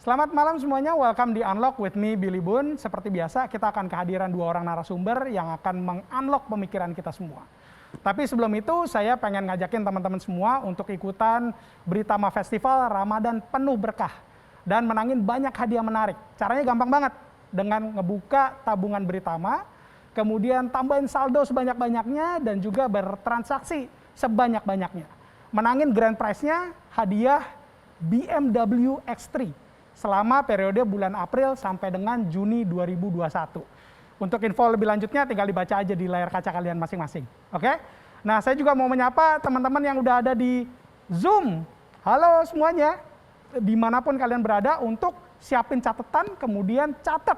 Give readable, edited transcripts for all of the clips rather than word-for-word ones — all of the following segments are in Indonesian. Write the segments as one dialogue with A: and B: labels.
A: Selamat malam semuanya, welcome di Unlock with me, Billy Boon. Seperti biasa, kita akan kehadiran dua orang narasumber yang akan meng-unlock pemikiran kita semua. Tapi sebelum itu, saya pengen ngajakin teman-teman semua untuk ikutan Britama Festival Ramadan penuh berkah dan menangin banyak hadiah menarik. Caranya gampang banget, dengan ngebuka tabungan Britama, kemudian tambahin saldo sebanyak-banyaknya dan juga bertransaksi sebanyak-banyaknya. Menangin grand prize-nya hadiah BMW X3 selama periode bulan April sampai dengan Juni 2021. Untuk info lebih lanjutnya tinggal dibaca aja di layar kaca kalian masing-masing. Oke? Nah, saya juga mau menyapa teman-teman yang udah ada di Zoom. Halo semuanya, dimanapun kalian berada, untuk siapin catatan, kemudian catat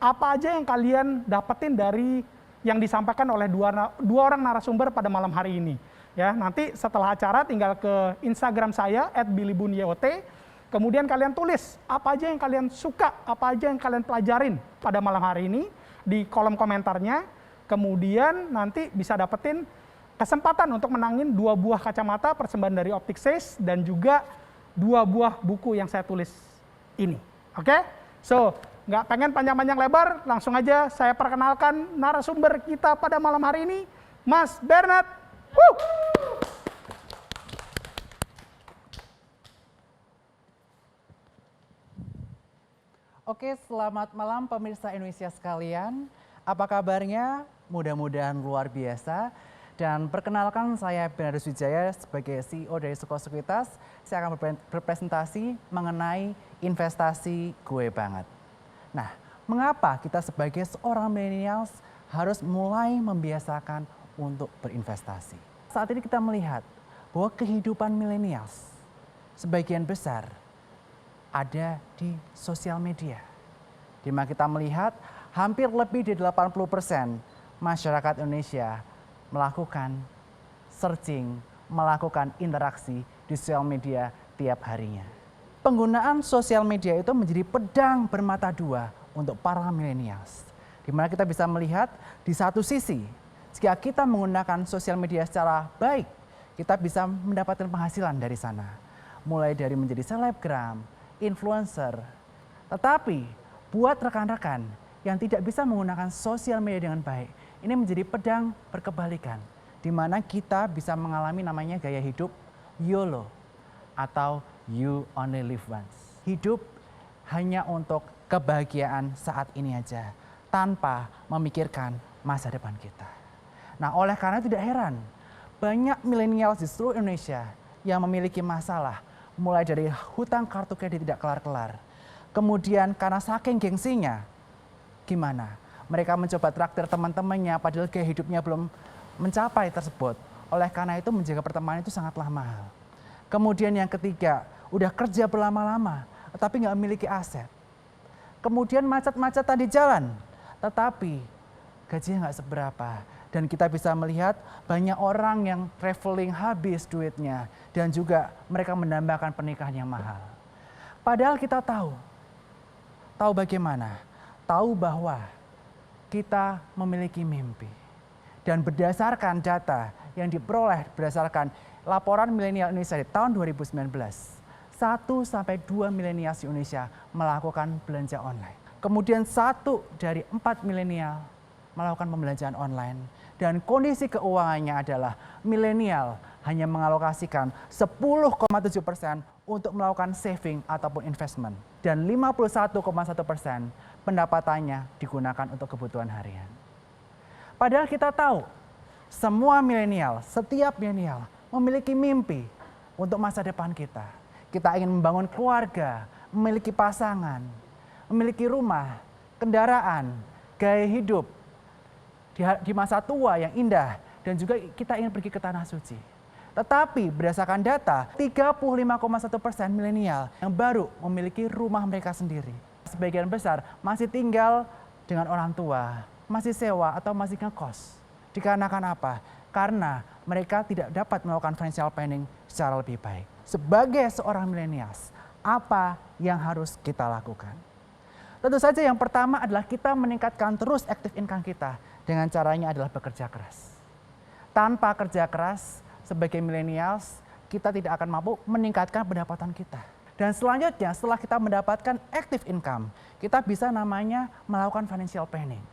A: apa aja yang kalian dapetin dari yang disampaikan oleh dua orang narasumber pada malam hari ini. Ya, nanti setelah acara tinggal ke Instagram saya @billybunyot. Kemudian kalian tulis apa aja yang kalian suka, apa aja yang kalian pelajarin pada malam hari ini di kolom komentarnya. Kemudian nanti bisa dapetin kesempatan untuk menangin 2 buah kacamata persembahan dari Optik Says dan juga 2 buah buku yang saya tulis ini. Oke? So, nggak pengen panjang-panjang lebar, langsung aja saya perkenalkan narasumber kita pada malam hari ini, Mas Bernard. Woo!
B: Oke, selamat malam pemirsa Indonesia sekalian. Apa kabarnya? Mudah-mudahan luar biasa. Dan perkenalkan, saya Bernard Wijaya sebagai CEO dari Suko Sekuritas. Saya akan berpresentasi mengenai investasi gue banget. Nah, mengapa kita sebagai seorang millennials harus mulai membiasakan untuk berinvestasi? Saat ini kita melihat bahwa kehidupan millennials sebagian besar ada di sosial media, di mana kita melihat hampir lebih dari 80% masyarakat Indonesia melakukan searching, melakukan interaksi di sosial media tiap harinya. Penggunaan sosial media itu menjadi pedang bermata dua untuk para millennials, di mana kita bisa melihat di satu sisi, jika kita menggunakan sosial media secara baik, kita bisa mendapatkan penghasilan dari sana, mulai dari menjadi selebgram, influencer. Tetapi buat rekan-rekan yang tidak bisa menggunakan sosial media dengan baik, ini menjadi pedang berkebalikan, di mana kita bisa mengalami namanya gaya hidup YOLO atau You Only Live Once. Hidup hanya untuk kebahagiaan saat ini aja, tanpa memikirkan masa depan kita. Nah, oleh karena tidak heran, banyak milenial di seluruh Indonesia yang memiliki masalah, mulai dari hutang kartu kredit tidak kelar-kelar. Kemudian karena saking gengsinya, gimana? Mereka mencoba traktir teman-temannya padahal gaya hidupnya belum mencapai tersebut. Oleh karena itu menjaga pertemanan itu sangatlah mahal. Kemudian yang ketiga, udah kerja berlama-lama tetapi nggak memiliki aset. Kemudian macet-macetan di jalan, tetapi gajinya nggak seberapa. Dan kita bisa melihat banyak orang yang traveling habis duitnya. Dan juga mereka mendambakan pernikahan yang mahal. Padahal kita tahu bagaimana? Tahu bahwa kita memiliki mimpi. Dan berdasarkan data yang diperoleh berdasarkan laporan milenial Indonesia di tahun 2019, 1-2 milenial di Indonesia melakukan belanja online. Kemudian 1 dari 4 milenial melakukan pembelanjaan online. Dan kondisi keuangannya adalah milenial hanya mengalokasikan 10,7% untuk melakukan saving ataupun investment. Dan 51,1% pendapatannya digunakan untuk kebutuhan harian. Padahal kita tahu, semua milenial, setiap milenial memiliki mimpi untuk masa depan kita. Kita ingin membangun keluarga, memiliki pasangan, memiliki rumah, kendaraan, gaya hidup di masa tua yang indah, dan juga kita ingin pergi ke tanah suci. Tetapi berdasarkan data, 35,1% milenial yang baru memiliki rumah mereka sendiri. Sebagian besar masih tinggal dengan orang tua, masih sewa atau masih ngekos. Dikarenakan apa? Karena mereka tidak dapat melakukan financial planning secara lebih baik. Sebagai seorang milenials, apa yang harus kita lakukan? Tentu saja yang pertama adalah kita meningkatkan terus active income kita. Dengan caranya adalah bekerja keras. Tanpa kerja keras, sebagai millennials, kita tidak akan mampu meningkatkan pendapatan kita. Dan selanjutnya setelah kita mendapatkan active income, kita bisa namanya melakukan financial planning.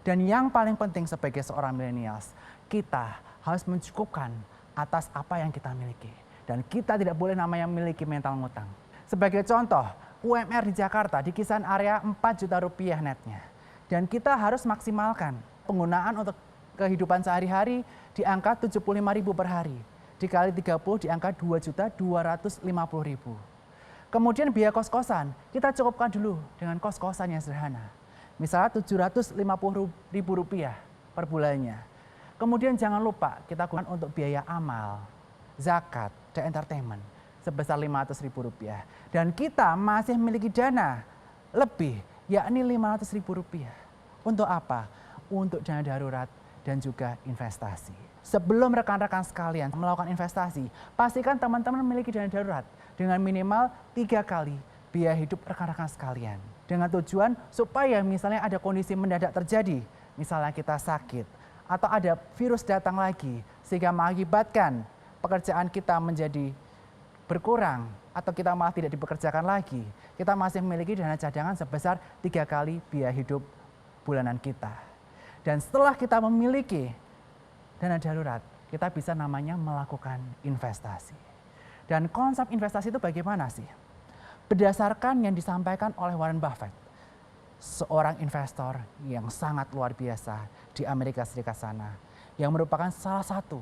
B: Dan yang paling penting sebagai seorang millennials, kita harus mencukupkan atas apa yang kita miliki. Dan kita tidak boleh namanya memiliki mental ngutang. Sebagai contoh, UMR di Jakarta di kisaran area 4 juta rupiah netnya. Dan kita harus maksimalkan penggunaan untuk kehidupan sehari-hari di angka 75.000 per hari. Dikali 30 di angka 2.250.000. Kemudian biaya kos-kosan, kita cukupkan dulu dengan kos-kosan yang sederhana. Misalnya Rp750.000 per bulannya. Kemudian jangan lupa kita gunakan untuk biaya amal, zakat, dan entertainment sebesar Rp500.000. Dan kita masih memiliki dana lebih, yakni Rp500.000. Untuk apa? Untuk dana darurat dan juga investasi. Sebelum rekan-rekan sekalian melakukan investasi, pastikan teman-teman memiliki dana darurat dengan minimal 3 kali biaya hidup rekan-rekan sekalian. Dengan tujuan supaya misalnya ada kondisi mendadak terjadi, misalnya kita sakit, atau ada virus datang lagi, sehingga mengakibatkan pekerjaan kita menjadi berkurang, atau kita malah tidak dipekerjakan lagi, kita masih memiliki dana cadangan sebesar 3 kali biaya hidup bulanan kita. Dan setelah kita memiliki dana darurat, kita bisa namanya melakukan investasi. Dan konsep investasi itu bagaimana sih? Berdasarkan yang disampaikan oleh Warren Buffett, seorang investor yang sangat luar biasa di Amerika Serikat sana, yang merupakan salah satu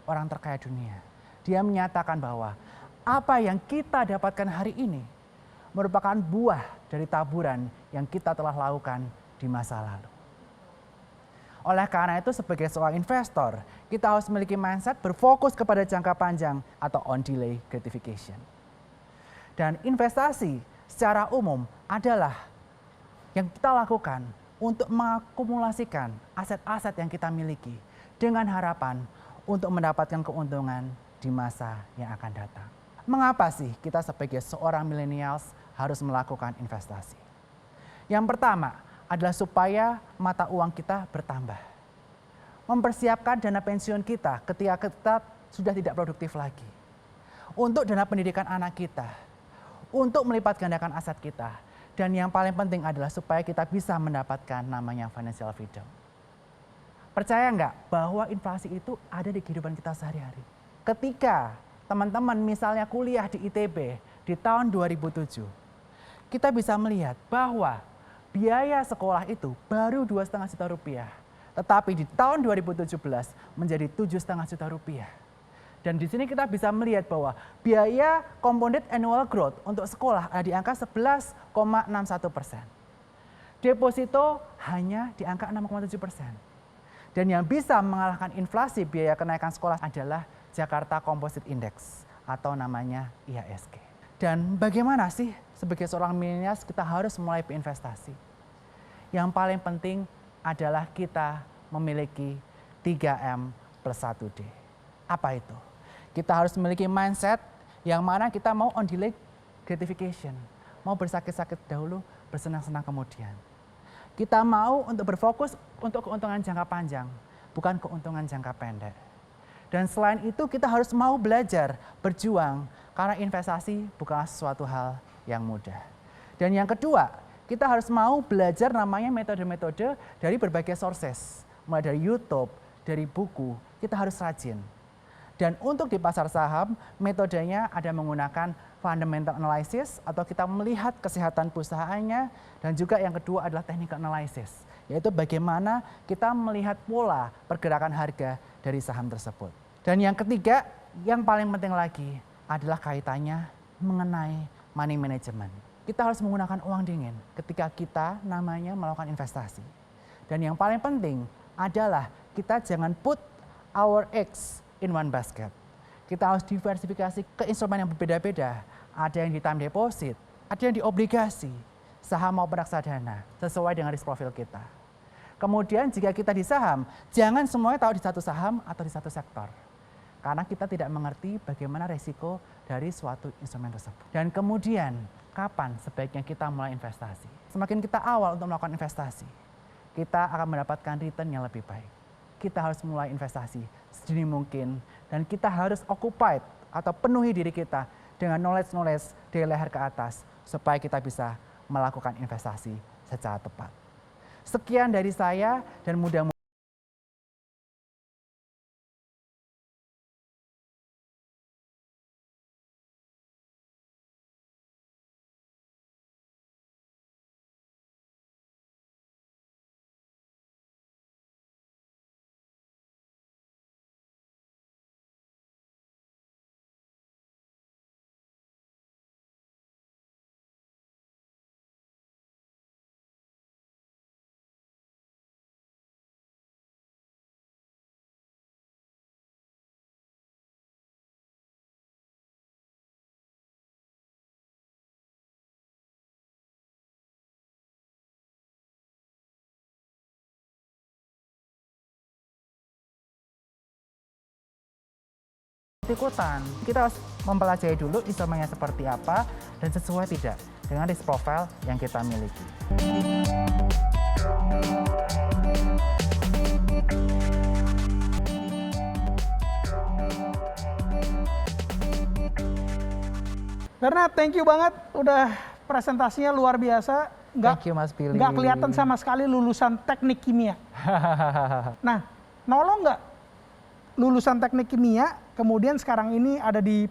B: orang terkaya dunia. Dia menyatakan bahwa apa yang kita dapatkan hari ini merupakan buah dari taburan yang kita telah lakukan di masa lalu. Oleh karena itu sebagai seorang investor, kita harus memiliki mindset berfokus kepada jangka panjang atau on delay gratification. Dan investasi secara umum adalah yang kita lakukan untuk mengakumulasikan aset-aset yang kita miliki dengan harapan untuk mendapatkan keuntungan di masa yang akan datang. Mengapa sih kita sebagai seorang millennials harus melakukan investasi? Yang pertama adalah supaya mata uang kita bertambah. Mempersiapkan dana pensiun kita ketika kita sudah tidak produktif lagi. Untuk dana pendidikan anak kita. Untuk melipat gandakan aset kita. Dan yang paling penting adalah supaya kita bisa mendapatkan namanya financial freedom. Percaya nggak bahwa inflasi itu ada di kehidupan kita sehari-hari? Ketika teman-teman misalnya kuliah di ITB di tahun 2007, kita bisa melihat bahwa biaya sekolah itu baru 2,5 juta rupiah. Tetapi di tahun 2017 menjadi 7,5 juta rupiah. Dan di sini kita bisa melihat bahwa biaya compounded annual growth untuk sekolah ada di angka 11,61%. Deposito hanya di angka 6,7%. Dan yang bisa mengalahkan inflasi biaya kenaikan sekolah adalah Jakarta Composite Index atau namanya IHSG. Dan bagaimana sih sebagai seorang milenials kita harus mulai berinvestasi? Yang paling penting adalah kita memiliki 3M plus 1D. Apa itu? Kita harus memiliki mindset yang mana kita mau on delay gratification. Mau bersakit-sakit dahulu, bersenang-senang kemudian. Kita mau untuk berfokus untuk keuntungan jangka panjang, bukan keuntungan jangka pendek. Dan selain itu kita harus mau belajar, berjuang, karena investasi bukanlah sesuatu hal yang mudah. Dan yang kedua, kita harus mau belajar namanya metode-metode dari berbagai sources. Mulai dari YouTube, dari buku, kita harus rajin. Dan untuk di pasar saham, metodenya ada menggunakan fundamental analysis atau kita melihat kesehatan perusahaannya. Dan juga yang kedua adalah technical analysis, yaitu bagaimana kita melihat pola pergerakan harga dari saham tersebut. Dan yang ketiga, yang paling penting lagi adalah kaitannya mengenai money management. Kita harus menggunakan uang dingin ketika kita namanya melakukan investasi. Dan yang paling penting adalah kita jangan put our eggs in one basket. Kita harus diversifikasi ke instrumen yang berbeda-beda. Ada yang di time deposit, ada yang di obligasi, saham maupun reksadana, sesuai dengan risk profile kita. Kemudian jika kita di saham, jangan semuanya tahu di satu saham atau di satu sektor. Karena kita tidak mengerti bagaimana resiko dari suatu instrumen tersebut. Dan kemudian, kapan sebaiknya kita mulai investasi? Semakin kita awal untuk melakukan investasi, kita akan mendapatkan return yang lebih baik. Kita harus mulai investasi sedini mungkin, dan kita harus occupied atau penuhi diri kita dengan knowledge dari leher ke atas supaya kita bisa melakukan investasi secara tepat. Sekian dari saya dan mudah-mudahan ikutan. Kita harus mempelajari dulu instrumennya seperti apa dan sesuai tidak dengan risk profile yang kita miliki.
A: Karena thank you banget, udah presentasinya luar biasa.
B: Thank you Mas Billy.
A: Nggak kelihatan sama sekali lulusan teknik kimia. Nah, nolong nggak lulusan teknik kimia, kemudian sekarang ini ada di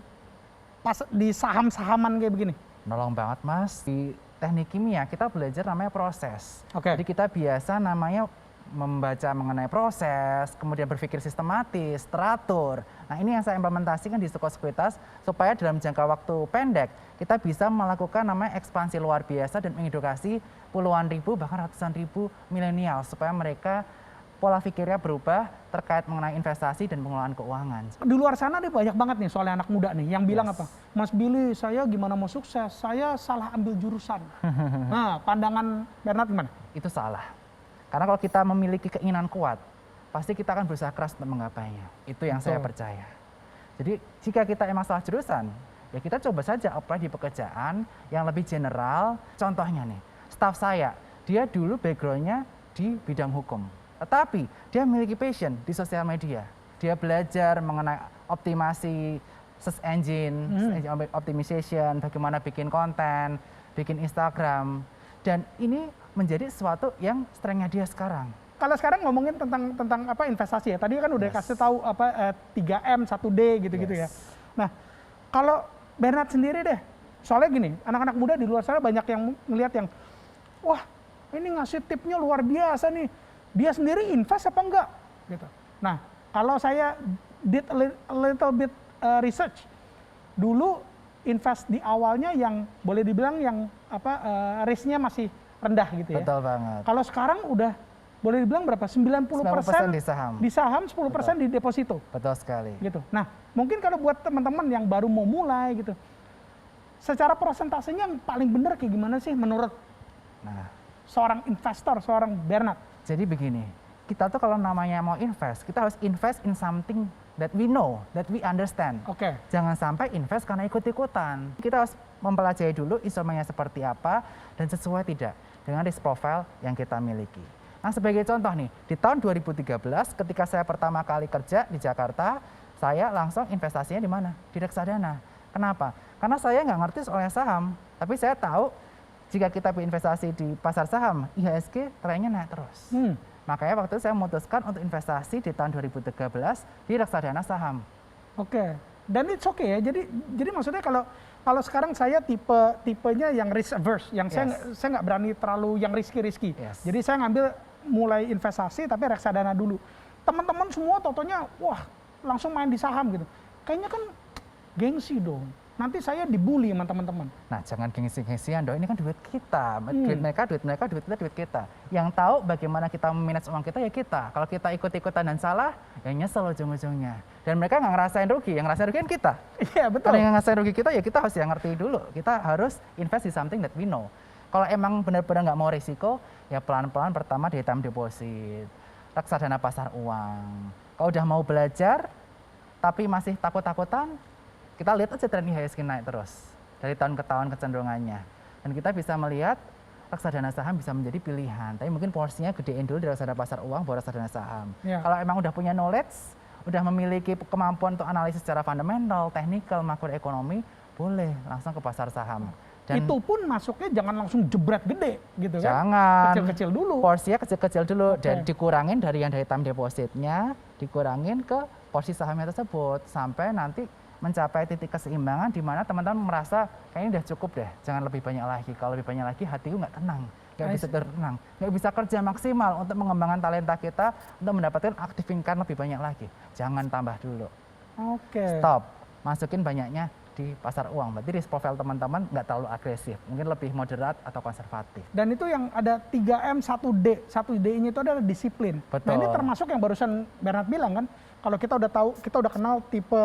A: saham-sahaman kayak begini?
B: Nolong banget Mas. Di teknik kimia kita belajar namanya proses.
A: Oke.
B: Jadi kita biasa namanya membaca mengenai proses, kemudian berpikir sistematis, teratur. Nah ini yang saya implementasikan di Sekuritas supaya dalam jangka waktu pendek kita bisa melakukan namanya ekspansi luar biasa dan mengedukasi puluhan ribu bahkan ratusan ribu milenial supaya mereka pola pikirnya berubah terkait mengenai investasi dan pengelolaan keuangan.
A: Di luar sana nih banyak banget nih soalnya anak muda nih yang bilang apa? Mas Billy, saya gimana mau sukses? Saya salah ambil jurusan. Nah, pandangan Bernard gimana?
B: Itu salah. Karena kalau kita memiliki keinginan kuat, pasti kita akan berusaha keras untuk menggapainya. Itu yang saya percaya. Jadi jika kita emang salah jurusan, ya kita coba saja apply di pekerjaan yang lebih general. Contohnya nih, staff saya, dia dulu backgroundnya di bidang hukum. Tetapi dia memiliki passion di sosial media. Dia belajar mengenai optimasi search engine, optimization, bagaimana bikin konten, bikin Instagram. Dan ini menjadi sesuatu yang strength-nya dia sekarang.
A: Kalau sekarang ngomongin tentang apa investasi ya. Tadi kan udah kasih tahu apa 3M, 1D gitu-gitu ya. Nah, kalau Bernard sendiri deh. Soalnya gini, anak-anak muda di luar sana banyak yang ngelihat yang wah, ini ngasih tipnya luar biasa nih. Dia sendiri invest apa enggak gitu. Nah, kalau saya did a little bit research. Dulu invest di awalnya yang boleh dibilang yang apa risknya masih rendah gitu ya.
B: Betul banget.
A: Kalau sekarang udah boleh dibilang berapa? 90%
B: di saham.
A: Di saham, 10% di deposito.
B: Betul sekali.
A: Gitu. Nah, mungkin kalau buat teman-teman yang baru mau mulai gitu. Secara persentasenya yang paling benar kayak gimana sih menurut seorang investor, seorang Bernard?
B: Jadi begini, kita tuh kalau namanya mau invest, kita harus invest in something that we know, that we understand.
A: Oke.
B: Jangan sampai invest karena ikut-ikutan. Kita harus mempelajari dulu instrumennya seperti apa dan sesuai tidak dengan risk profile yang kita miliki. Nah sebagai contoh nih, di tahun 2013 ketika saya pertama kali kerja di Jakarta, saya langsung investasinya di mana? Di reksadana. Kenapa? Karena saya nggak ngerti soal saham, tapi saya tahu jika kita berinvestasi di pasar saham, IHSG trennya naik terus. Makanya waktu itu saya memutuskan untuk investasi di tahun 2013 di reksadana saham.
A: Oke. Dan it's okay ya. Jadi maksudnya kalau sekarang saya tipenya yang risk averse, yang saya nggak berani terlalu yang risky. Jadi saya ngambil mulai investasi tapi reksadana dulu. Teman-teman semua totonya wah langsung main di saham gitu. Kayaknya kan gengsi dong. Nanti saya dibully sama teman-teman.
B: Nah, jangan gengsi-gengsian dong. Ini kan duit kita. Duit mereka, duit kita, duit kita. Yang tahu bagaimana kita memanage uang kita ya kita. Kalau kita ikut-ikutan dan salah, yang nyesel ujung-ujungnya. Dan mereka nggak ngerasain rugi, yang ngerasain rugi kan kita.
A: Iya, betul.
B: Kalau yang ngerasain rugi kita, ya kita harus yang ngerti dulu. Kita harus invest di something that we know. Kalau emang benar-benar nggak mau risiko, ya pelan-pelan pertama di time deposit, reksadana pasar uang. Kalau udah mau belajar, tapi masih takut-takutan, kita lihat aja tren IHSG naik terus dari tahun ke tahun kecenderungannya, dan kita bisa melihat reksadana saham bisa menjadi pilihan. Tapi mungkin porsinya gedein dulu dari reksadana pasar uang baru reksadana saham. Kalau emang udah punya knowledge, udah memiliki kemampuan untuk analisis secara fundamental, technical, makroekonomi, boleh langsung ke pasar saham. Dan
A: itu pun masuknya jangan langsung jebret gede gitu kan?
B: jangan.
A: Kecil-kecil dulu.
B: Porsinya kecil-kecil dulu
A: Oke.
B: dan dikurangin dari yang dari time depositnya, dikurangin ke porsi sahamnya tersebut sampai nanti mencapai titik keseimbangan di mana teman-teman merasa kayaknya udah cukup deh, jangan lebih banyak lagi. Kalau lebih banyak lagi hatiku nggak tenang, nggak bisa tenang, nggak bisa kerja maksimal untuk mengembangkan talenta kita untuk mendapatkan active income lebih banyak lagi. Jangan tambah dulu.
A: Oke.
B: Stop, masukin banyaknya di pasar uang. Berarti risk profile teman-teman nggak terlalu agresif, mungkin lebih moderat atau konservatif.
A: Dan itu yang ada 3M, 1D. 1D-nya itu adalah disiplin.
B: Betul.
A: Nah ini termasuk yang barusan Bernard bilang kan, kalau kita udah tahu, kita udah kenal tipe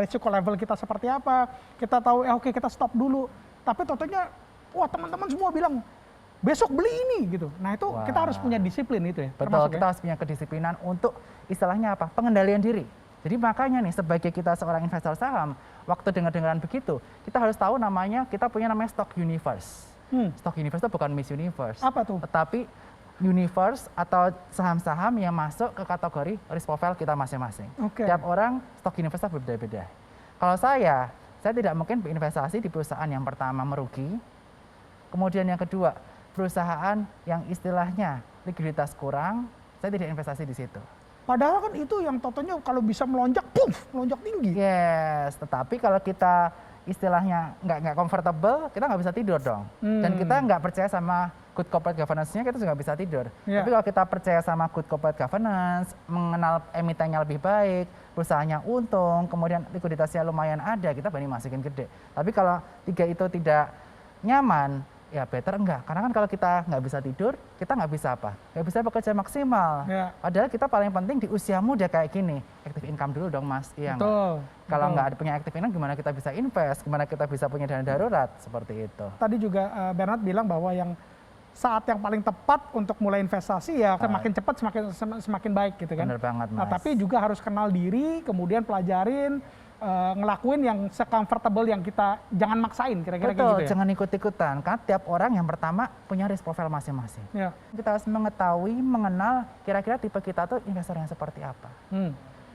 A: resiko level kita seperti apa, kita tahu oke kita stop dulu. Tapi totalnya, wah teman-teman semua bilang besok beli ini gitu. Nah itu kita harus punya disiplin itu ya.
B: Betul, kita harus punya kedisiplinan untuk istilahnya apa? Pengendalian diri. Jadi makanya nih sebagai kita seorang investor saham, waktu dengar-dengaran begitu, kita harus tahu kita punya namanya stock universe. Stock universe itu bukan Miss Universe.
A: Apa tuh?
B: Tetapi universe atau saham-saham yang masuk ke kategori risk profile kita masing-masing.
A: Oke.
B: Tiap orang stock universe berbeda-beda. Kalau saya tidak mungkin berinvestasi di perusahaan yang pertama merugi, kemudian yang kedua perusahaan yang istilahnya likuiditas kurang, saya tidak investasi di situ.
A: Padahal kan itu yang totalnya kalau bisa melonjak, melonjak tinggi.
B: Yes, tetapi kalau kita istilahnya nggak comfortable, kita nggak bisa tidur dong. Dan kita nggak percaya sama good corporate governance-nya, kita juga nggak bisa tidur.
A: Yeah.
B: Tapi kalau kita percaya sama good corporate governance, mengenal emitennya lebih baik, perusahaannya untung, kemudian likuiditasnya lumayan ada, kita berani masukin gede. Tapi kalau tiga itu tidak nyaman, ya better enggak. Karena kan kalau kita nggak bisa tidur, kita nggak bisa apa? Nggak bisa bekerja maksimal.
A: Ya.
B: Padahal kita paling penting di usia muda kayak gini, active income dulu dong Mas. Iya nggak?
A: Betul.
B: Kalau
A: betul.
B: nggak ada punya active income, gimana kita bisa invest? Gimana kita bisa punya dana darurat? Seperti itu.
A: Tadi juga Bernard bilang bahwa yang saat yang paling tepat untuk mulai investasi ya semakin cepat semakin baik gitu kan.
B: Bener banget Mas.
A: Nah, tapi juga harus kenal diri, kemudian pelajarin, ngelakuin yang se-comfortable yang kita jangan maksain kira-kira
B: Betul,
A: kayak gitu ya.
B: jangan ikut-ikutan. Karena tiap orang yang pertama punya risk profile masing-masing.
A: Ya.
B: Kita harus mengetahui, mengenal kira-kira tipe kita tuh investor yang seperti apa.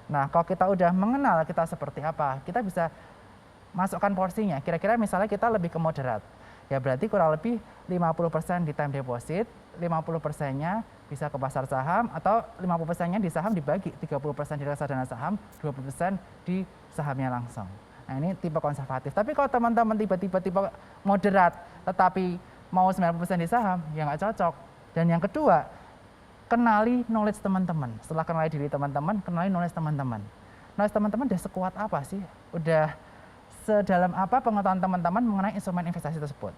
B: Nah, kalau kita udah mengenal kita seperti apa, kita bisa masukkan porsinya. Kira-kira misalnya kita lebih ke moderat. Ya berarti kurang lebih 50% di time deposit, 50%-nya bisa ke pasar saham, atau 50%-nya di saham dibagi, 30% di reksadana saham, 20% di sahamnya langsung. Nah ini tipe konservatif. Tapi kalau teman-teman tipe moderat, tetapi mau 90% di saham, ya nggak cocok. Dan yang kedua, kenali knowledge teman-teman. Setelah kenali diri teman-teman, kenali knowledge teman-teman. Knowledge teman-teman udah sekuat apa sih? Udah sedalam apa pengetahuan teman-teman mengenai instrumen investasi tersebut.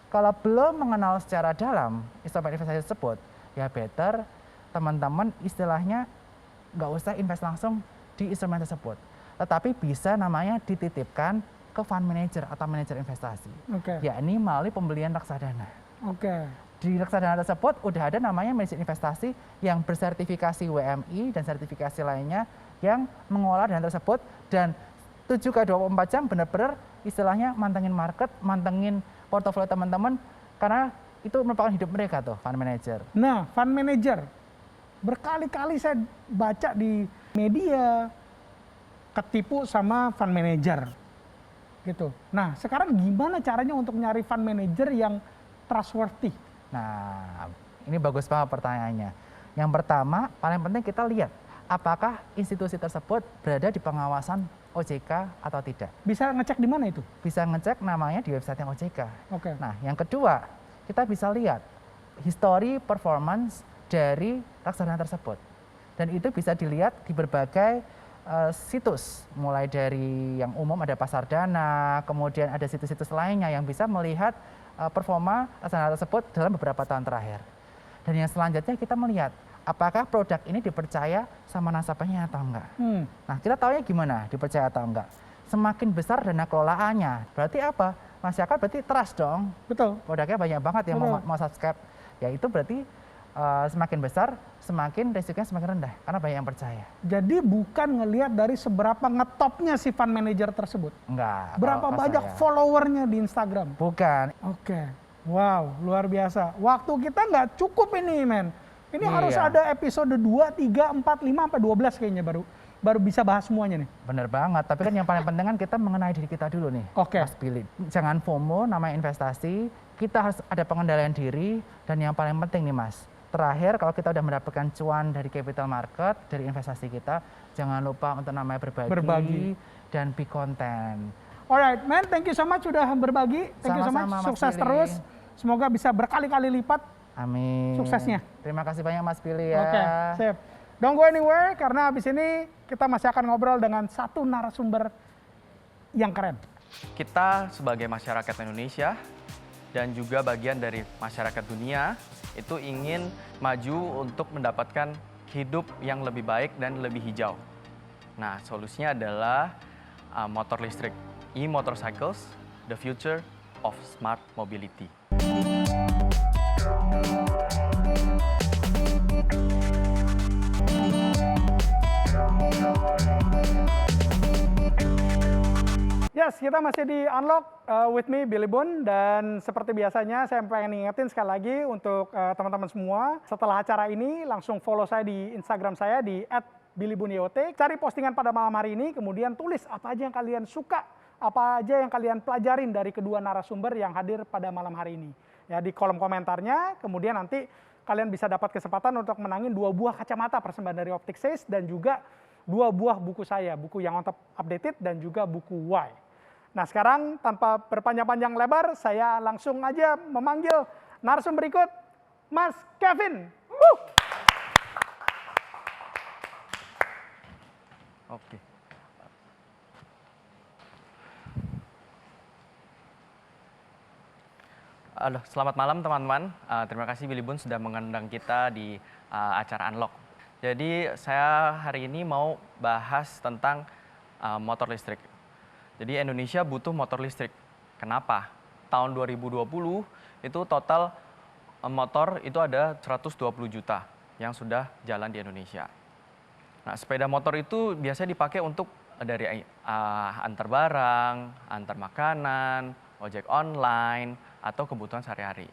B: Kalau belum mengenal secara dalam instrumen investasi tersebut, ya better teman-teman istilahnya nggak usah invest langsung di instrumen tersebut. Tetapi bisa namanya dititipkan ke fund manager atau manajer investasi. Yakni melalui pembelian reksadana. Di reksadana tersebut udah ada namanya manajer investasi yang bersertifikasi WMI dan sertifikasi lainnya yang mengolah dana tersebut dan 7x24 jam benar-benar istilahnya mantengin market, mantengin portofolio teman-teman karena itu merupakan hidup mereka tuh fund manager.
A: Nah, fund manager berkali-kali saya baca di media ketipu sama fund manager gitu. Nah, sekarang gimana caranya untuk nyari fund manager yang trustworthy?
B: Nah, ini bagus banget pertanyaannya. Yang pertama, paling penting kita lihat apakah institusi tersebut berada di pengawasan OJK atau tidak.
A: Bisa ngecek di mana itu?
B: Bisa ngecek namanya di website yang OJK.
A: Nah,
B: yang kedua, kita bisa lihat history performance dari reksadana tersebut. Dan itu bisa dilihat di berbagai situs, mulai dari yang umum ada pasar dana, kemudian ada situs-situs lainnya yang bisa melihat performa reksadana tersebut dalam beberapa tahun terakhir. Dan yang selanjutnya kita melihat apakah produk ini dipercaya sama nasabahnya atau enggak. Nah, kita tahunya gimana dipercaya atau enggak. Semakin besar dana kelolaannya, berarti apa? Masyarakat berarti trust dong.
A: Betul.
B: Produknya banyak banget yang mau subscribe. Ya itu berarti semakin besar, semakin resikonya semakin rendah. Karena banyak yang percaya.
A: Jadi bukan ngelihat dari seberapa ngetopnya si fund manager tersebut.
B: Enggak.
A: Berapa banyak followernya di Instagram.
B: Bukan.
A: Wow, luar biasa. Waktu kita nggak cukup ini, men. Ini harus ada episode 2, 3, 4, 5, sampai 12 kayaknya baru baru bisa bahas semuanya nih.
B: Bener banget, tapi kan yang paling penting kan kita mengenai diri kita dulu nih,
A: Oke.
B: Mas Billy. Jangan FOMO, namanya investasi, kita harus ada pengendalian diri, dan yang paling penting nih Mas, terakhir kalau kita udah mendapatkan cuan dari capital market, dari investasi kita, jangan lupa untuk namanya berbagi. Dan be content.
A: Alright, man, thank you so much sudah berbagi. Thank you so much,
B: Sama-sama, Mas
A: sukses
B: Billy.
A: terus. Semoga bisa berkali-kali lipat.
B: Amin.
A: Suksesnya.
B: Terima kasih banyak Mas Billy ya.
A: Oke, sip. Don't go anywhere, karena habis ini kita masih akan ngobrol dengan satu narasumber yang keren.
C: Kita sebagai masyarakat Indonesia dan juga bagian dari masyarakat dunia itu ingin maju untuk mendapatkan hidup yang lebih baik dan lebih hijau. Nah, solusinya adalah motor listrik, e-motorcycles, the future of smart mobility.
A: Yes, kita masih di Unlock with me, Billy Boon. Dan seperti biasanya, saya pengen ngingetin sekali lagi untuk teman-teman semua. Setelah acara ini, langsung follow saya di Instagram saya di @billyboonyot. Cari postingan pada malam hari ini, kemudian tulis apa aja yang kalian suka, apa aja yang kalian pelajarin dari kedua narasumber yang hadir pada malam hari ini. Ya, di kolom komentarnya, kemudian nanti kalian bisa dapat kesempatan untuk menangin 2 buah kacamata persembahan dari Optic Says dan juga 2 buah buku saya, buku yang on top updated dan juga buku Why. Nah, sekarang tanpa berpanjang-panjang lebar, saya langsung aja memanggil narasumber berikut, Mas Kevin.
C: Oke. Halo, selamat malam teman-teman. Terima kasih Billy Boon sudah mengundang kita di acara Unlock. Jadi saya hari ini mau bahas tentang motor listrik. Jadi Indonesia butuh motor listrik. Kenapa? Tahun 2020 itu total motor itu ada 120 juta yang sudah jalan di Indonesia. Nah, sepeda motor itu biasanya dipakai untuk dari antar barang, antar makanan, ojek online, atau kebutuhan sehari-hari.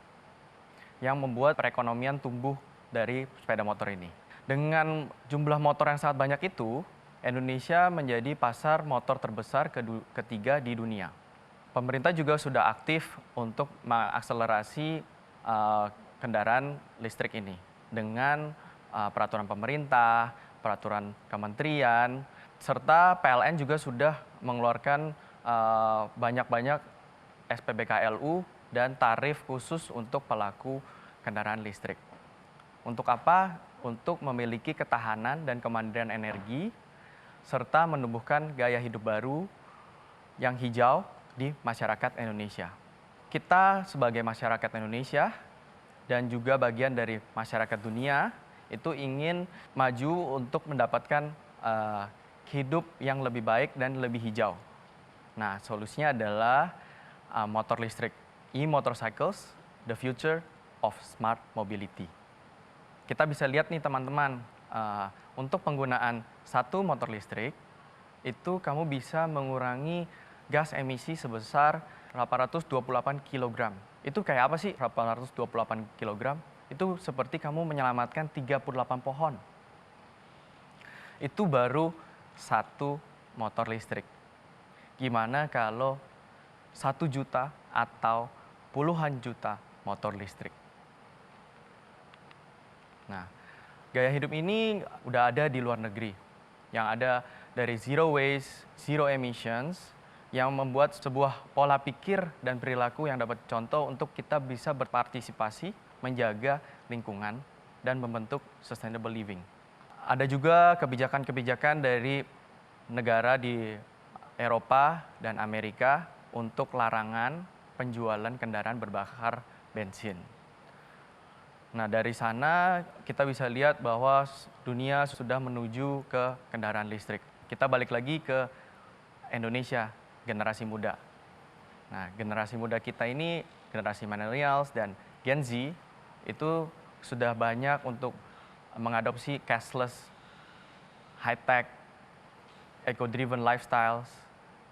C: Yang membuat perekonomian tumbuh dari sepeda motor ini. Dengan jumlah motor yang sangat banyak itu, Indonesia menjadi pasar motor terbesar ketiga di dunia. Pemerintah juga sudah aktif untuk mengakselerasi kendaraan listrik ini dengan peraturan pemerintah, peraturan kementerian, serta PLN juga sudah mengeluarkan banyak-banyak SPBKLU dan tarif khusus untuk pelaku kendaraan listrik. Untuk apa? Untuk memiliki ketahanan dan kemandirian energi, serta menumbuhkan gaya hidup baru yang hijau di masyarakat Indonesia. Kita sebagai masyarakat Indonesia dan juga bagian dari masyarakat dunia itu ingin maju untuk mendapatkan hidup yang lebih baik dan lebih hijau. Nah, solusinya adalah motor listrik, e-motorcycles, the future of smart mobility. Kita bisa lihat nih teman-teman, untuk penggunaan satu motor listrik, itu kamu bisa mengurangi gas emisi sebesar 828 kg. Itu kayak apa sih 828 kg? Itu seperti kamu menyelamatkan 38 pohon. Itu baru satu motor listrik. Gimana kalau 1 juta atau puluhan juta motor listrik? Nah, gaya hidup ini udah ada di luar negeri, yang ada dari zero waste, zero emissions, yang membuat sebuah pola pikir dan perilaku yang dapat contoh untuk kita bisa berpartisipasi, menjaga lingkungan, dan membentuk sustainable living. Ada juga kebijakan-kebijakan dari negara di Eropa dan Amerika untuk larangan penjualan kendaraan berbakar bensin. Nah, dari sana kita bisa lihat bahwa dunia sudah menuju ke kendaraan listrik. Kita balik lagi ke Indonesia, generasi muda. Nah, generasi muda kita ini, generasi millennials dan Gen Z, itu sudah banyak untuk mengadopsi cashless, high-tech, eco-driven lifestyles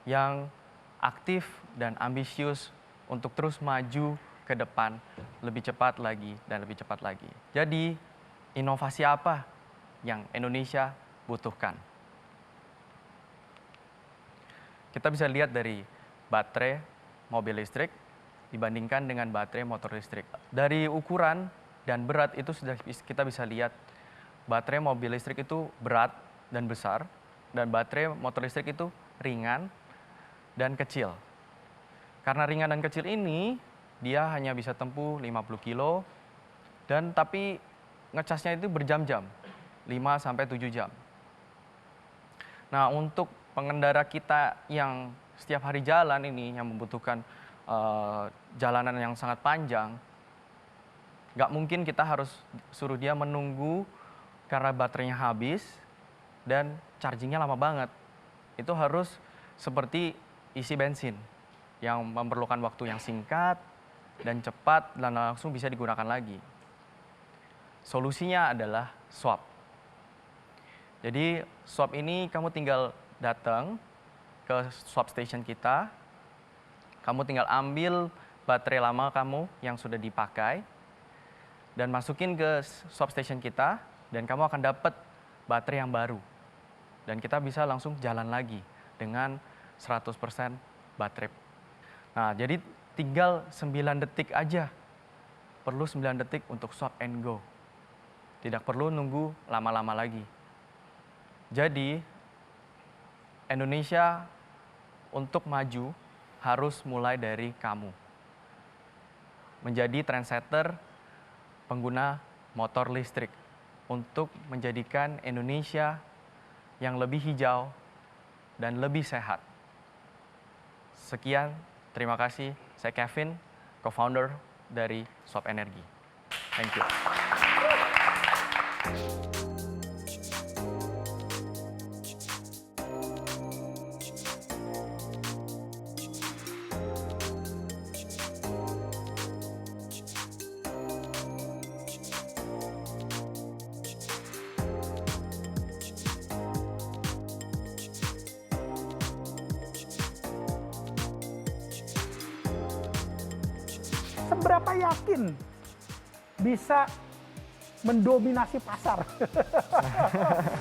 C: yang aktif dan ambisius untuk terus maju ke depan lebih cepat lagi dan lebih cepat lagi. Jadi, inovasi apa yang Indonesia butuhkan? Kita bisa lihat dari baterai mobil listrik dibandingkan dengan baterai motor listrik. Dari ukuran dan berat itu sudah kita bisa lihat baterai mobil listrik itu berat dan besar, dan baterai motor listrik itu ringan dan kecil. Karena ringan dan kecil ini, dia hanya bisa tempuh 50 kilo, dan tapi ngecasnya itu berjam-jam, 5-7 jam. Nah, untuk pengendara kita yang setiap hari jalan ini, yang membutuhkan jalanan yang sangat panjang, nggak mungkin kita harus suruh dia menunggu karena baterainya habis dan chargingnya lama banget. Itu harus seperti isi bensin yang memerlukan waktu yang singkat dan cepat dan langsung bisa digunakan lagi. Solusinya adalah swap. Jadi swap ini kamu tinggal datang ke swap station kita, kamu tinggal ambil baterai lama kamu yang sudah dipakai dan masukin ke swap station kita, dan kamu akan dapat baterai yang baru. Dan kita bisa langsung jalan lagi dengan 100% baterai. Nah, jadi tinggal 9 detik aja. Perlu 9 detik untuk swap and go. Tidak perlu nunggu lama-lama lagi. Jadi, Indonesia untuk maju harus mulai dari kamu. Menjadi trendsetter pengguna motor listrik untuk menjadikan Indonesia yang lebih hijau dan lebih sehat. Sekian, terima kasih. Saya Kevin, co-founder dari Swap Energy. Thank you.
A: Seberapa yakin bisa mendominasi pasar?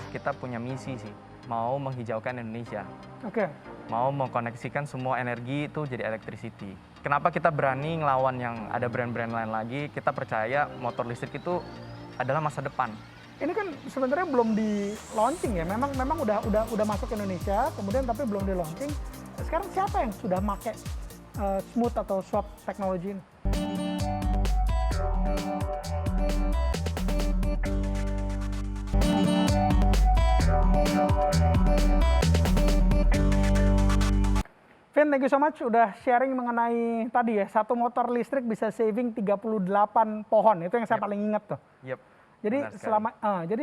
C: Kita punya misi sih, mau menghijaukan Indonesia.
A: Oke.
C: Mau mengkoneksikan semua energi itu jadi electricity. Kenapa kita berani ngelawan yang ada brand-brand lain lagi? Kita percaya motor listrik itu adalah masa depan.
A: Ini kan sebenarnya belum di launching ya. Memang udah masuk ke Indonesia, kemudian tapi belum di launching. Sekarang siapa yang sudah pakai smooth atau swap teknologi ini? Vin, thank you so much udah sharing mengenai tadi ya, satu motor listrik bisa saving 38 pohon. Itu yang saya paling ingat tuh.
C: Yep.
A: Jadi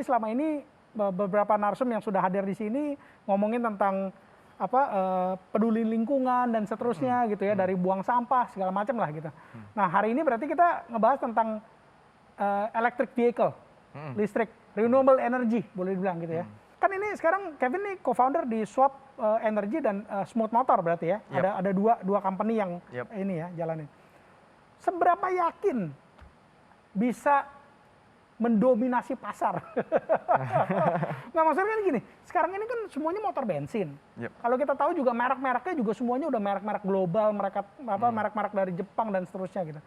A: selama ini beberapa narsum yang sudah hadir di sini ngomongin tentang peduli lingkungan dan seterusnya gitu ya, dari buang sampah segala macam lah gitu. Nah, hari ini berarti kita ngebahas tentang electric vehicle, listrik, renewable energy boleh dibilang gitu ya. Kan ini sekarang Kevin nih co-founder di Swap Energy dan Smooth Motor berarti ya.
C: Yep.
A: Ada dua company yang ini ya jalanin. Seberapa yakin bisa mendominasi pasar? Nggak, maksudnya kan gini, sekarang ini kan semuanya motor bensin.
C: Yep.
A: Kalau kita tahu juga merek-mereknya juga semuanya udah merek-merek global, merek-merek dari Jepang dan seterusnya gitu.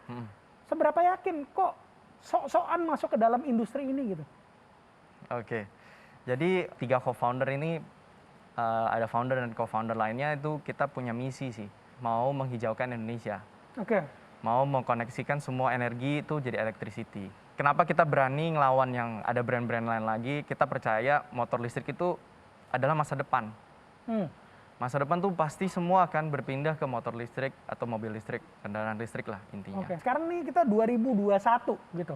A: Seberapa yakin kok sok-sokan masuk ke dalam industri ini gitu?
C: Oke. Jadi 3 co-founder ini, ada founder dan co-founder lainnya, itu kita punya misi sih, mau menghijaukan Indonesia.
A: Oke.
C: Mau mengkoneksikan semua energi itu jadi electricity. Kenapa kita berani ngelawan yang ada brand-brand lain lagi? Kita percaya motor listrik itu adalah masa depan. Masa depan tuh pasti semua akan berpindah ke motor listrik atau mobil listrik, kendaraan listrik lah intinya.
A: Oke. Sekarang nih kita 2021 gitu.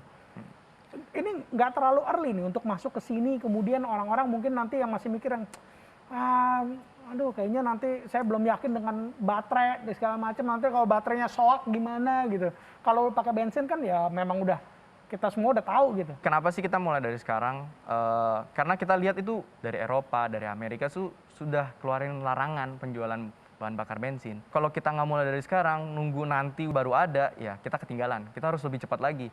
A: Ini nggak terlalu early nih untuk masuk ke sini, kemudian orang-orang mungkin nanti yang masih mikir yang aduh kayaknya nanti saya belum yakin dengan baterai dan segala macam, nanti kalau baterainya soak gimana gitu. Kalau pakai bensin kan ya memang udah kita semua udah tahu gitu.
C: Kenapa sih kita mulai dari sekarang? Karena kita lihat itu dari Eropa, dari Amerika sudah keluarin larangan penjualan bahan bakar bensin. Kalau kita nggak mulai dari sekarang, nunggu nanti baru ada, ya kita ketinggalan. Kita harus lebih cepat lagi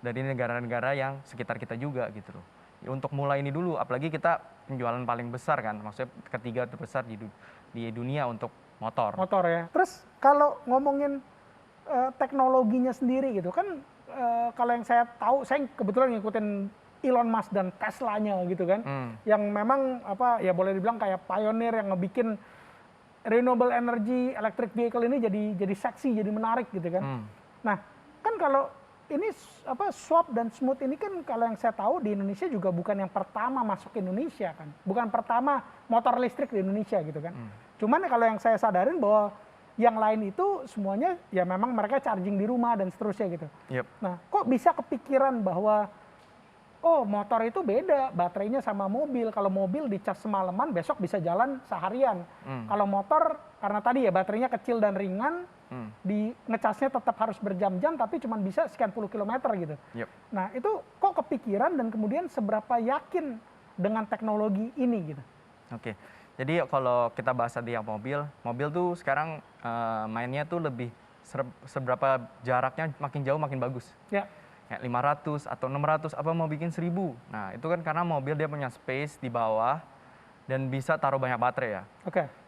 C: dari negara-negara yang sekitar kita juga gitu loh. untuk mulai ini dulu, apalagi kita penjualan paling besar kan, maksudnya ketiga terbesar di dunia untuk motor.
A: Motor ya. Terus kalau ngomongin teknologinya sendiri gitu kan, kalau yang saya tahu, saya kebetulan ngikutin Elon Musk dan Teslanya gitu kan, yang memang apa ya boleh dibilang kayak pioneer yang ngebikin renewable energy electric vehicle ini jadi seksi, jadi menarik gitu kan. Nah, kan kalau ini apa swap dan smooth ini kan kalau yang saya tahu di Indonesia juga bukan yang pertama masuk ke Indonesia kan, bukan pertama motor listrik di Indonesia gitu kan. Cuman kalau yang saya sadarin bahwa yang lain itu semuanya ya memang mereka charging di rumah dan seterusnya gitu. Nah, kok bisa kepikiran bahwa oh motor itu beda baterainya sama mobil. Kalau mobil dicas semalaman besok bisa jalan seharian. Kalau motor karena tadi ya baterainya kecil dan ringan, di ngecasnya tetap harus berjam-jam tapi cuma bisa sekian puluh kilometer gitu. Nah itu kok kepikiran dan kemudian seberapa yakin dengan teknologi ini gitu?
C: Oke, jadi kalau kita bahas tadi yang mobil tuh sekarang mainnya tuh lebih seberapa jaraknya makin jauh makin bagus. Kayak 500 atau 600 apa mau bikin 1000. Nah itu kan karena mobil dia punya space di bawah dan bisa taruh banyak baterai ya.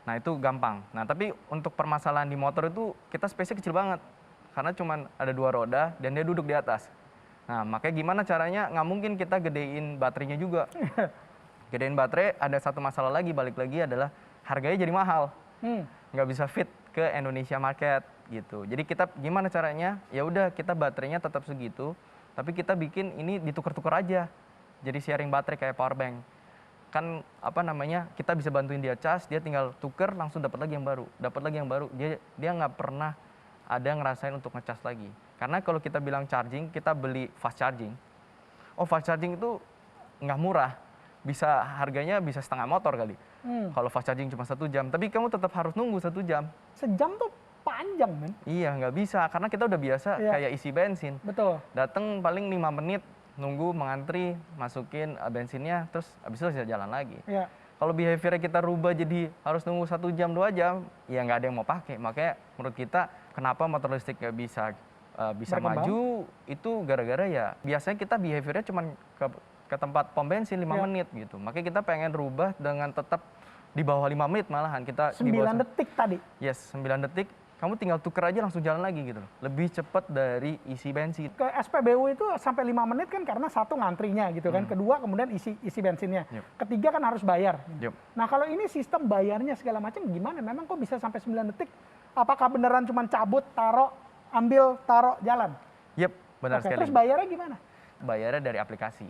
C: Nah itu gampang. Nah tapi untuk permasalahan di motor itu kita space-nya kecil banget. Karena cuma ada 2 roda dan dia duduk di atas. Nah makanya gimana caranya, nggak mungkin kita gedein baterainya juga. Gedein baterai ada satu masalah lagi, balik lagi adalah harganya jadi mahal. Nggak bisa fit ke Indonesia market gitu. Jadi kita gimana caranya? Ya udah kita baterainya tetap segitu, tapi kita bikin ini ditukar-tukar aja. Jadi sharing baterai kayak power bank. Kan apa namanya? Kita bisa bantuin dia cas, dia tinggal tuker langsung dapat lagi yang baru, dapat lagi yang baru. Dia nggak pernah ada ngerasain untuk ngecas lagi. Karena kalau kita bilang charging, kita beli fast charging. Oh, fast charging itu nggak murah. Harganya bisa setengah motor kali. Kalau fast charging cuma 1 jam, tapi kamu tetap harus nunggu 1 jam.
A: Sejam tuh panjang, men.
C: Iya, nggak bisa karena kita udah biasa kayak isi bensin.
A: Betul.
C: Datang paling 5 menit, nunggu mengantri, masukin bensinnya, terus habis itu bisa jalan lagi. Kalau behavior kita rubah jadi harus nunggu 1 jam 2 jam, ya nggak ada yang mau pakai. Makanya menurut kita kenapa motor listrik nggak bisa maju itu gara-gara ya biasanya kita behaviornya cuma ke tempat pom bensin 5 menit gitu. Makanya kita pengen rubah dengan tetap di bawah 5 menit malahan kita
A: 9 detik tadi.
C: Yes, 9 detik. Kamu tinggal tuker aja langsung jalan lagi gitu loh. Lebih cepat dari isi bensin.
A: Ke SPBU itu sampai 5 menit kan karena satu ngantrinya gitu kan. Kedua kemudian isi bensinnya. Ketiga kan harus bayar. Nah kalau ini sistem bayarnya segala macam gimana? Memang kok bisa sampai 9 detik? Apakah beneran cuma cabut, taruh, ambil, taruh, jalan?
C: Benar sekali.
A: Terus bayarnya gimana?
C: Bayarnya dari aplikasi.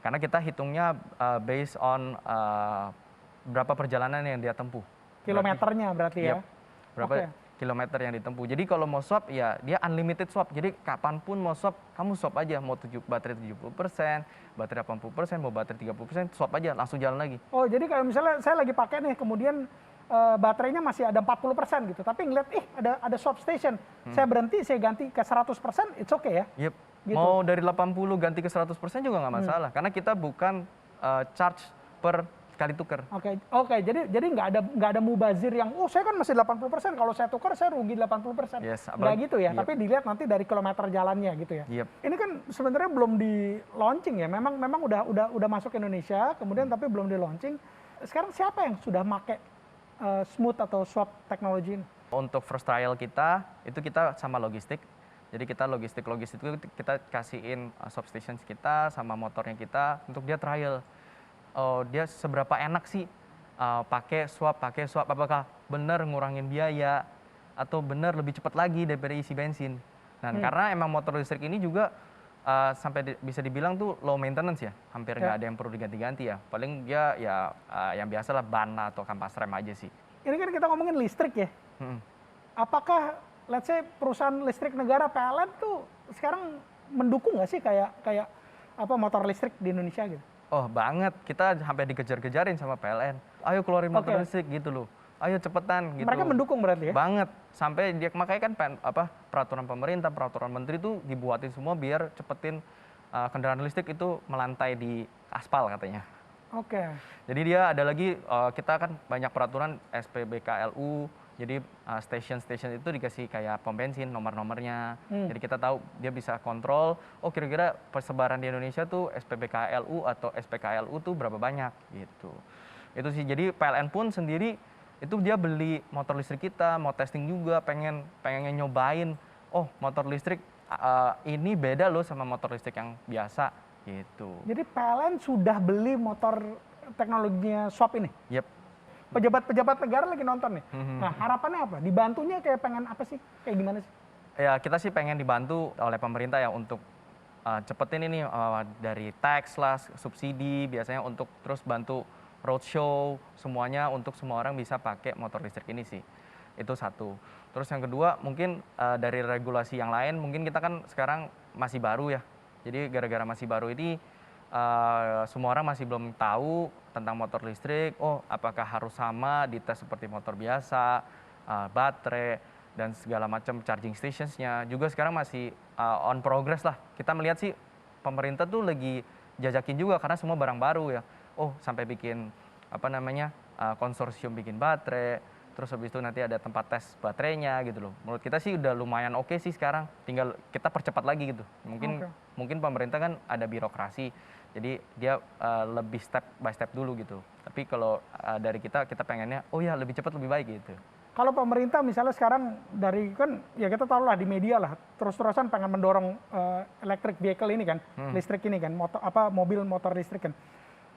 C: Karena kita hitungnya based on berapa perjalanan yang dia tempuh.
A: Kilometernya berarti ya?
C: Berapa kilometer yang ditempuh. Jadi kalau mau swap ya dia unlimited swap. Jadi kapanpun mau swap, kamu swap aja. Mau baterai 70%, baterai 80%, mau baterai 30%, swap aja langsung jalan lagi.
A: Oh jadi kalau misalnya saya lagi pakai nih, kemudian baterainya masih ada 40% gitu. Tapi ngeliat, ada swap station. Saya berhenti, saya ganti ke 100%, it's okay ya?
C: Gitu. Mau dari 80 ganti ke 100% juga nggak masalah. Karena kita bukan charge per kali tuker.
A: Oke. Jadi nggak ada mubazir yang, saya kan masih 80%, kalau saya tukar saya rugi 80%. Nggak gitu ya, tapi dilihat nanti dari kilometer jalannya gitu ya. Ini kan sebenarnya belum di launching ya, memang udah masuk Indonesia, kemudian tapi belum di launching. Sekarang siapa yang sudah make smooth atau swap teknologi ini?
C: Untuk first trial kita, itu kita sama logistik. Jadi kita logistik itu kita kasihin substation kita sama motornya kita untuk dia trial. Dia seberapa enak sih pakai swap, apakah benar ngurangin biaya atau benar lebih cepat lagi daripada isi bensin. Dan karena emang motor listrik ini juga sampai bisa dibilang tuh low maintenance ya, hampir nggak ada yang perlu diganti-ganti ya. Paling dia ya yang biasa lah ban atau kampas rem aja sih.
A: Ini kan kita ngomongin listrik ya. Apakah let's say perusahaan listrik negara PLN tuh sekarang mendukung nggak sih kayak apa motor listrik di Indonesia gitu?
C: Oh banget, kita sampai dikejar-kejarin sama PLN. Ayo keluarin motor listrik gitu loh. Ayo cepetan gitu.
A: Mereka mendukung berarti ya?
C: Banget. Sampai dia makanya kan peraturan pemerintah, peraturan menteri itu dibuatin semua biar cepetin kendaraan listrik itu melantai di aspal katanya. Jadi dia ada lagi kita kan banyak peraturan SPBKLU Jadi station-station itu dikasih kayak pom bensin, nomor-nomornya. Jadi kita tahu dia bisa kontrol, oh kira-kira persebaran di Indonesia tuh SPBKLU atau SPKLU tuh berapa banyak gitu. Itu sih, jadi PLN pun sendiri itu dia beli motor listrik kita, mau testing juga, pengen nyobain, oh motor listrik ini beda loh sama motor listrik yang biasa gitu.
A: Jadi PLN sudah beli motor teknologinya swap ini?
C: Yep.
A: Pejabat-pejabat negara lagi nonton nih. Nah, harapannya apa? Dibantunya kayak pengen apa sih? Kayak gimana sih?
C: Ya kita sih pengen dibantu oleh pemerintah ya untuk cepetin ini dari tax lah, subsidi biasanya untuk terus bantu roadshow semuanya untuk semua orang bisa pakai motor listrik ini sih. Itu satu. Terus yang kedua mungkin dari regulasi yang lain mungkin kita kan sekarang masih baru ya. Jadi gara-gara masih baru ini semua orang masih belum tahu tentang motor listrik. Oh, apakah harus sama dites seperti motor biasa, baterai dan segala macam charging stationsnya. Juga sekarang masih on progress lah. Kita melihat sih pemerintah tuh lagi jajakin juga karena semua barang baru ya. Oh, sampai bikin konsorsium bikin baterai. Terus habis itu nanti ada tempat tes baterainya gitu loh. Menurut kita sih udah lumayan oke sih sekarang. Tinggal kita percepat lagi gitu. Mungkin pemerintah kan ada birokrasi. Jadi dia lebih step by step dulu gitu. Tapi kalau dari kita pengennya oh ya lebih cepat lebih baik gitu.
A: Kalau pemerintah misalnya sekarang dari kan ya kita tahu lah di media lah terus-terusan pengen mendorong electric vehicle ini kan, listrik ini kan, mobil motor listrik kan.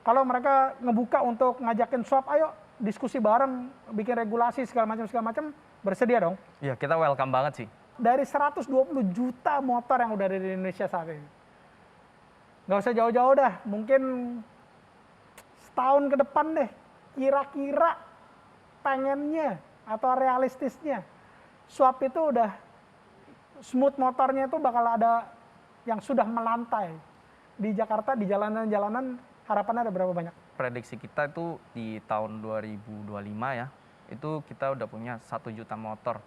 A: Kalau mereka ngebuka untuk ngajakin swap, ayo diskusi bareng, bikin regulasi segala macam, bersedia dong?
C: Iya, kita welcome banget sih.
A: Dari 120 juta motor yang udah ada di Indonesia saat ini. Nggak usah jauh-jauh dah, mungkin setahun ke depan deh, kira-kira pengennya atau realistisnya, swap itu udah smooth motornya itu bakal ada yang sudah melantai. Di Jakarta, di jalanan-jalanan, harapannya ada berapa banyak?
C: Prediksi kita itu di tahun 2025 ya, itu kita udah punya 1 juta motor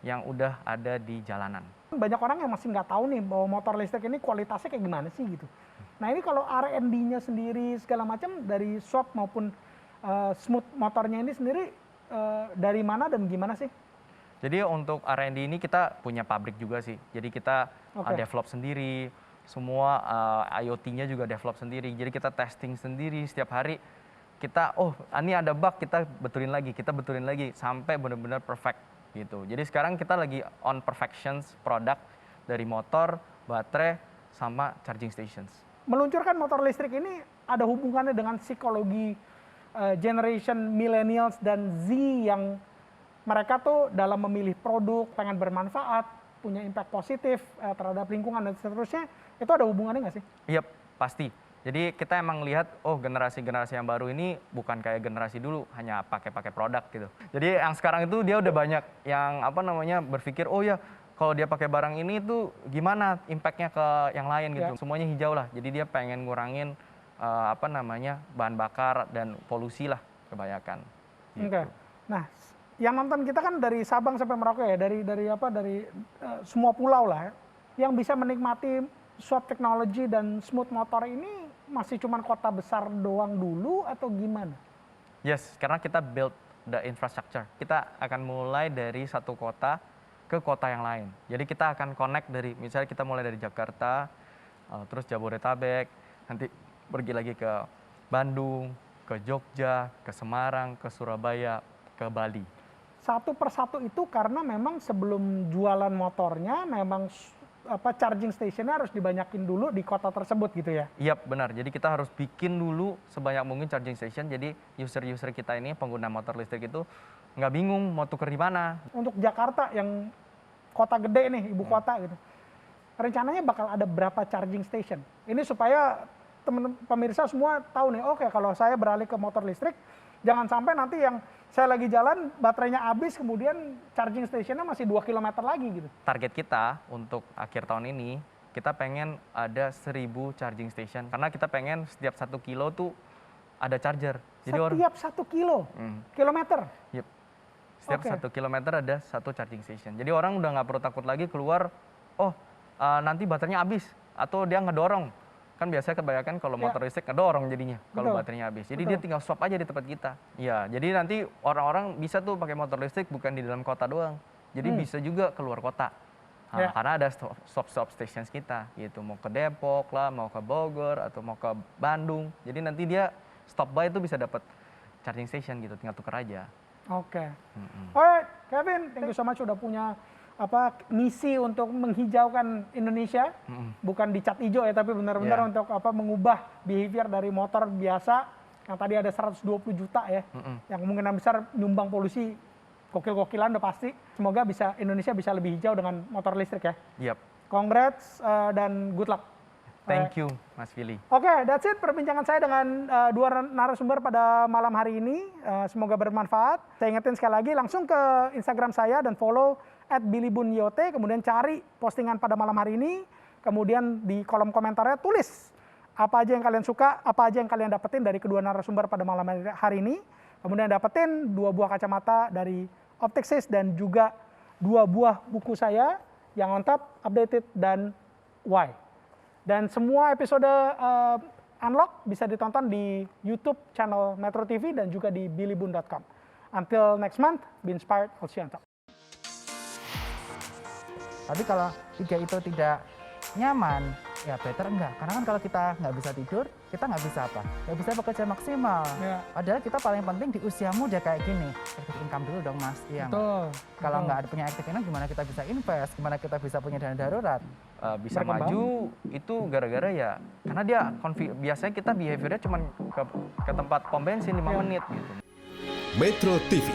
C: yang udah ada di jalanan.
A: Banyak orang yang masih nggak tahu nih bahwa motor listrik ini kualitasnya kayak gimana sih gitu. Nah ini kalau R&D-nya sendiri segala macam dari swap maupun smooth motornya ini sendiri dari mana dan gimana sih?
C: Jadi untuk R&D ini kita punya pabrik juga sih. Jadi kita develop sendiri. Semua IoT-nya juga develop sendiri. Jadi kita testing sendiri setiap hari. Kita, ini ada bug, kita betulin lagi sampai benar-benar perfect gitu. Jadi sekarang kita lagi on perfections product dari motor, baterai, sama charging stations.
A: Meluncurkan motor listrik ini ada hubungannya dengan psikologi generation millennials dan Z yang mereka tuh dalam memilih produk, pengen bermanfaat, punya impact positif terhadap lingkungan dan seterusnya. Itu ada hubungannya nggak sih?
C: Iya, pasti. Jadi kita emang lihat, generasi-generasi yang baru ini bukan kayak generasi dulu, hanya pakai produk gitu. Jadi yang sekarang itu dia udah banyak yang berpikir, oh ya kalau dia pakai barang ini tuh gimana impactnya ke yang lain gitu. Semuanya hijau lah. Jadi dia pengen ngurangin bahan bakar dan polusi lah kebanyakan. Gitu.
A: Nah, yang nonton kita kan dari Sabang sampai Merauke ya, dari semua pulau lah, yang bisa menikmati swap teknologi dan smooth motor ini masih cuma kota besar doang dulu atau gimana?
C: Yes, karena kita build the infrastructure. Kita akan mulai dari satu kota ke kota yang lain. Jadi kita akan connect misalnya kita mulai dari Jakarta, terus Jabodetabek, nanti pergi lagi ke Bandung, ke Jogja, ke Semarang, ke Surabaya, ke Bali.
A: Satu persatu itu karena memang sebelum jualan motornya memang charging stationnya harus dibanyakin dulu di kota tersebut gitu ya?
C: Iya benar, jadi kita harus bikin dulu sebanyak mungkin charging station, jadi user-user kita ini pengguna motor listrik itu nggak bingung mau tuker di mana.
A: Untuk Jakarta yang kota gede nih, ibu kota gitu, rencananya bakal ada berapa charging station? Ini supaya teman pemirsa semua tahu nih, oke kalau saya beralih ke motor listrik, jangan sampai nanti yang saya lagi jalan, baterainya habis, kemudian charging stationnya masih 2 km lagi gitu.
C: Target kita untuk akhir tahun ini, kita pengen ada 1.000 charging station. Karena kita pengen setiap 1 kilo tuh ada charger. Jadi
A: setiap 1 kilometer?
C: Yep. Setiap 1 kilometer ada 1 charging station. Jadi orang udah nggak perlu takut lagi keluar, nanti baterainya habis, atau dia ngedorong. Kan biasanya kebanyakan kalau
A: Ya.
C: motor listrik ngedorong jadinya kalau
A: Betul.
C: baterainya habis. Jadi
A: Betul.
C: dia tinggal swap aja di tempat kita. Iya, jadi nanti orang-orang bisa tuh pakai motor listrik bukan di dalam kota doang. Jadi bisa juga keluar kota. Nah,
A: Ya.
C: karena ada stop stations kita gitu. Mau ke Depok lah, mau ke Bogor atau mau ke Bandung. Jadi nanti dia stop by itu bisa dapat charging station gitu, tinggal tuker aja.
A: Oke. Alright, Kevin, thank you so much udah punya misi untuk menghijaukan Indonesia, bukan dicat hijau ya, tapi benar-benar
C: Yeah.
A: untuk mengubah behavior dari motor biasa yang tadi ada 120 juta ya, yang kemungkinan besar nyumbang polusi gokil-gokilan udah pasti. Semoga Indonesia bisa lebih hijau dengan motor listrik ya.
C: Yap.
A: Congrats dan good luck.
C: Thank you, Mas Willy.
A: Oke, that's it perbincangan saya dengan dua narasumber pada malam hari ini. Semoga bermanfaat. Saya ingetin sekali lagi, langsung ke Instagram saya dan follow @billybunyot, kemudian cari postingan pada malam hari ini, kemudian di kolom komentarnya tulis apa aja yang kalian suka, apa aja yang kalian dapetin dari kedua narasumber pada malam hari ini. Kemudian dapetin 2 buah kacamata dari Optixis dan juga 2 buah buku saya yang on top, updated, dan why. Dan semua episode Unlock bisa ditonton di YouTube channel Metro TV dan juga di billybun.com. Until next month, be inspired, I'll see you on top.
B: Tapi kalau 3 itu tidak nyaman, ya better enggak. Karena kan kalau kita nggak bisa tidur, kita nggak bisa apa? Nggak bisa bekerja maksimal.
A: Ya.
B: Padahal kita paling penting di usia muda kayak gini. Active income dulu dong Mas. Iya nggak?
A: Betul.
B: Kalau nggak ada punya active income, gimana kita bisa invest? Gimana kita bisa punya dana darurat?
C: Bisa
A: Berkembang.
C: maju itu gara-gara ya karena dia biasanya kita behaviornya cuma ke tempat pom bensin 5 menit gitu.
D: Metro TV,